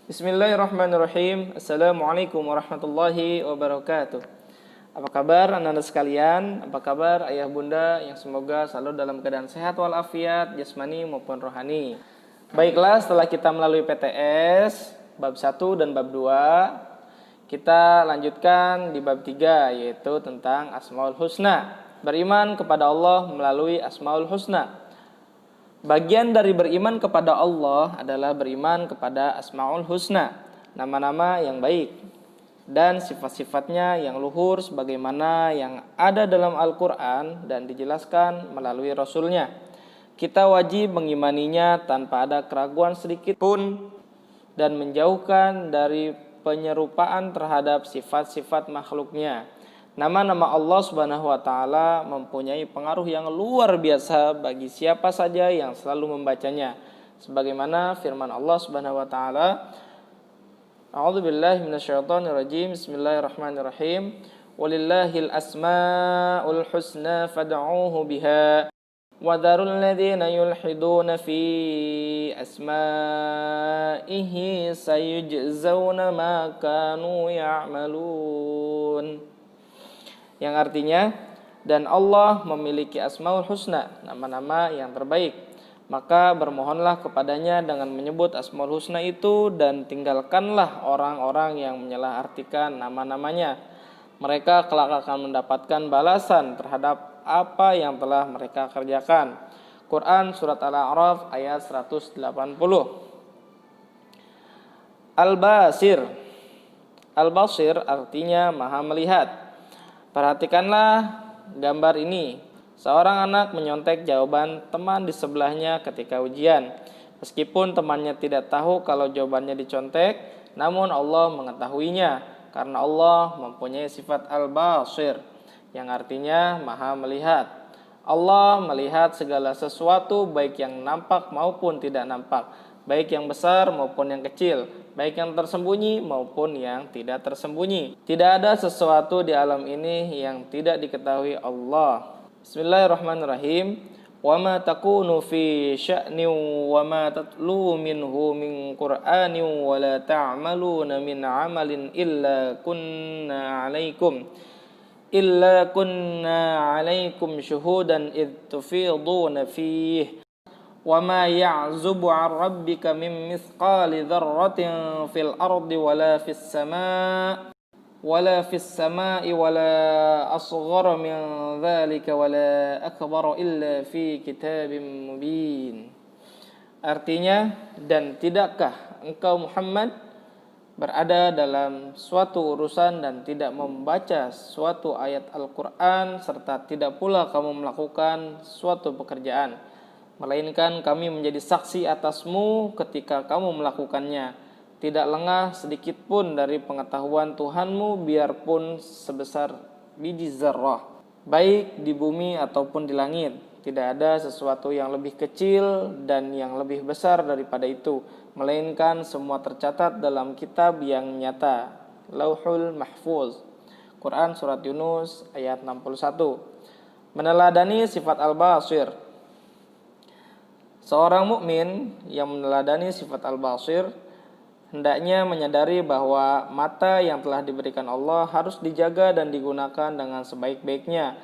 Bismillahirrahmanirrahim. Assalamualaikum warahmatullahi wabarakatuh. Apa kabar anak-anak sekalian? Apa kabar ayah bunda yang semoga selalu dalam keadaan sehat walafiat, jasmani maupun rohani. Baiklah, setelah kita melalui PTS, bab 1 dan bab 2, kita lanjutkan di bab 3, yaitu tentang Asmaul Husna. Beriman kepada Allah melalui Asmaul Husna. Bagian dari beriman kepada Allah adalah beriman kepada Asmaul Husna, nama-nama yang baik dan sifat-sifatnya yang luhur sebagaimana yang ada dalam Al-Quran dan dijelaskan melalui Rasulnya. Kita wajib mengimaninya tanpa ada keraguan sedikit pun dan menjauhkan dari penyerupaan terhadap sifat-sifat makhluknya. Nama-nama Allah Subhanahu wa taala mempunyai pengaruh yang luar biasa bagi siapa saja yang selalu membacanya. Sebagaimana firman Allah Subhanahu wa taala, A'udzubillahi minasyaitonirrajim. Bismillahirrahmanirrahim. Walillahil asmaul husna fad'uuhu biha wa dzarul ladzina yulhiduna fi asma'ihi sayujzauna ma kanu ya'malun. Yang artinya, dan Allah memiliki Asmaul Husna, nama-nama yang terbaik. Maka bermohonlah kepadanya dengan menyebut Asmaul Husna itu dan tinggalkanlah orang-orang yang menyalahartikan nama-namanya. Mereka kelak akan mendapatkan balasan terhadap apa yang telah mereka kerjakan. Quran Surat Al-A'raf ayat 180. Al-Basir. Al-Basir artinya maha melihat. Perhatikanlah gambar ini. Seorang anak menyontek jawaban teman di sebelahnya ketika ujian. Meskipun temannya tidak tahu kalau jawabannya dicontek, namun Allah mengetahuinya karena Allah mempunyai sifat al-basir yang artinya maha melihat. Allah melihat segala sesuatu baik yang nampak maupun tidak nampak, baik yang besar maupun yang kecil, baik yang tersembunyi maupun yang tidak tersembunyi. Tidak ada sesuatu di alam ini yang tidak diketahui Allah. Bismillahirrahmanirrahim. Wa ma takunu fi sya'nin wa ma tatlu minhu min Qur'anin wa la ta'maluna min 'amalin illa kunna 'alaikum syuhudan id tufiduna fihi. وَمَا يَعْزُبُ عَنْ رَبِّكَ مِنْ مِثْقَالِ ذَرَّةٍ فِي الْأَرْضِ وَلَا فِي السَّمَاءِ وَلَا أَصْغَرَ مِنْ ذَلِكَ وَلَا أَكْبَرَ إِلَّا فِي كِتَابٍ مُبِينٍ. Artinya, dan tidakkah engkau Muhammad berada dalam suatu urusan dan tidak membaca suatu ayat Al-Quran serta tidak pula kamu melakukan suatu pekerjaan, melainkan kami menjadi saksi atasmu ketika kamu melakukannya. Tidak lengah sedikit pun dari pengetahuan Tuhanmu biarpun sebesar biji zarrah, baik di bumi ataupun di langit. Tidak ada sesuatu yang lebih kecil dan yang lebih besar daripada itu, melainkan semua tercatat dalam kitab yang nyata, Lauhul Mahfuz. Quran Surat Yunus ayat 61. Meneladani sifat al-basir. Seorang mukmin yang meneladani sifat al-basir hendaknya menyadari bahwa mata yang telah diberikan Allah harus dijaga dan digunakan dengan sebaik-baiknya.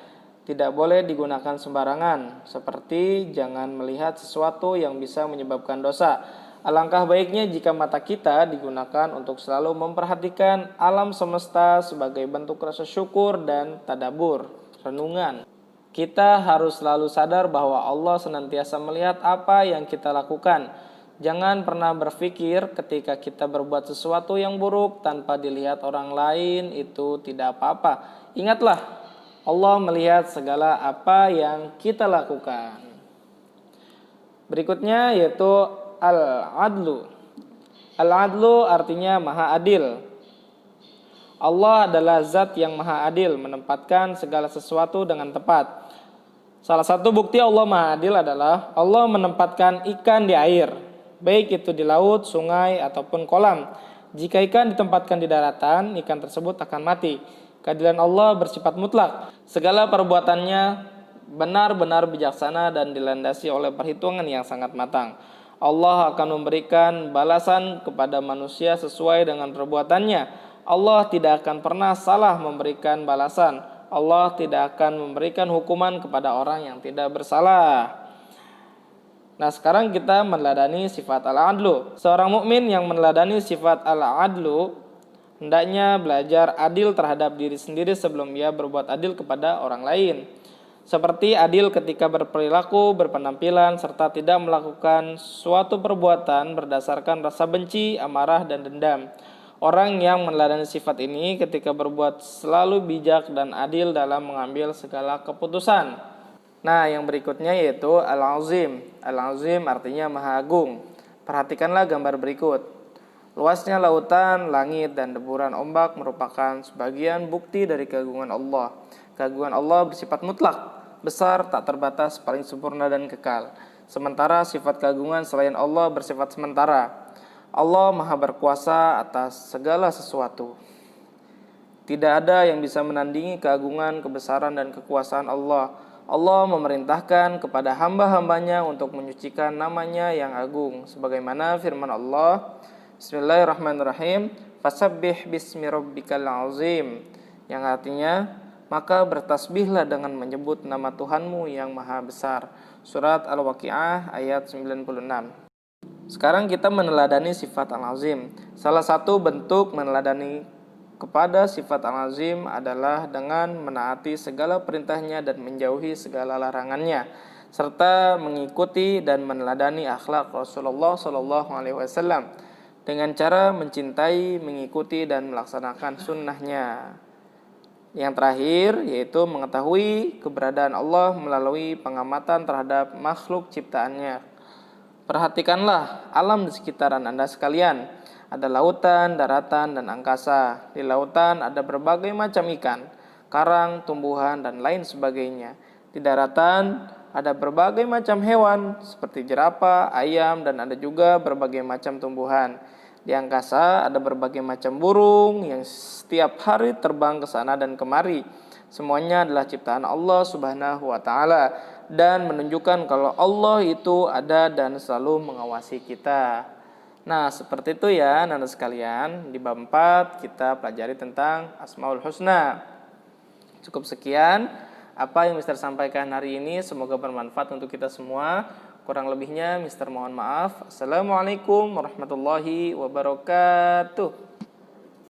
Tidak boleh digunakan sembarangan, seperti jangan melihat sesuatu yang bisa menyebabkan dosa. Alangkah baiknya jika mata kita digunakan untuk selalu memperhatikan alam semesta sebagai bentuk rasa syukur dan tadabbur, renungan. Kita harus selalu sadar bahwa Allah senantiasa melihat apa yang kita lakukan. Jangan pernah berpikir ketika kita berbuat sesuatu yang buruk tanpa dilihat orang lain itu tidak apa-apa. Ingatlah, Allah melihat segala apa yang kita lakukan. Berikutnya yaitu al-adlu. Al-adlu artinya maha adil. Allah adalah zat yang maha adil, menempatkan segala sesuatu dengan tepat. Salah satu bukti Allah maha adil adalah Allah menempatkan ikan di air, baik itu di laut, sungai, ataupun kolam. Jika ikan ditempatkan di daratan, ikan tersebut akan mati. Keadilan Allah bersifat mutlak. Segala perbuatannya benar-benar bijaksana dan dilandasi oleh perhitungan yang sangat matang. Allah akan memberikan balasan kepada manusia sesuai dengan perbuatannya. Allah tidak akan pernah salah memberikan balasan. Allah tidak akan memberikan hukuman kepada orang yang tidak bersalah. Nah, sekarang kita meneladani sifat al-adlu. Seorang mukmin yang meneladani sifat al-adlu hendaknya belajar adil terhadap diri sendiri sebelum ia berbuat adil kepada orang lain. Seperti adil ketika berperilaku, berpenampilan, serta tidak melakukan suatu perbuatan berdasarkan rasa benci, amarah, dan dendam. Orang yang meneladani sifat ini ketika berbuat selalu bijak dan adil dalam mengambil segala keputusan. Nah, yang berikutnya yaitu Al-Azim. Al-Azim artinya Maha Agung. Perhatikanlah gambar berikut. Luasnya lautan, langit, dan deburan ombak merupakan sebagian bukti dari keagungan Allah. Keagungan Allah bersifat mutlak, besar, tak terbatas, paling sempurna dan kekal. Sementara sifat keagungan selain Allah bersifat sementara. Allah Maha berkuasa atas segala sesuatu. Tidak ada yang bisa menandingi keagungan, kebesaran, dan kekuasaan Allah. Allah memerintahkan kepada hamba-hambanya untuk menyucikan namanya yang agung. Sebagaimana firman Allah, Bismillahirrahmanirrahim, Fasabbih bismi rabbikal azim, yang artinya, maka bertasbihlah dengan menyebut nama Tuhanmu yang maha besar. Surat Al-Waqi'ah ayat 96. Sekarang kita meneladani sifat Al-Azim. Salah satu bentuk meneladani kepada sifat Al-Azim adalah dengan menaati segala perintahnya dan menjauhi segala larangannya, serta mengikuti dan meneladani akhlak Rasulullah SAW dengan cara mencintai, mengikuti, dan melaksanakan sunnahnya. Yang terakhir yaitu mengetahui keberadaan Allah melalui pengamatan terhadap makhluk ciptaannya. Perhatikanlah alam di sekitaran Anda sekalian. Ada lautan, daratan, dan angkasa. Di lautan ada berbagai macam ikan, karang, tumbuhan, dan lain sebagainya. Di daratan ada berbagai macam hewan seperti jerapah, ayam, dan ada juga berbagai macam tumbuhan. Di angkasa ada berbagai macam burung yang setiap hari terbang ke sana dan kemari. Semuanya adalah ciptaan Allah Subhanahu wa taala dan menunjukkan kalau Allah itu ada dan selalu mengawasi kita. Nah, seperti itu ya anak-anak sekalian. Di bab 4 kita pelajari tentang Asmaul Husna. Cukup sekian apa yang Mister sampaikan hari ini, semoga bermanfaat untuk kita semua. Kurang lebihnya Mister mohon maaf. Assalamualaikum warahmatullahi wabarakatuh.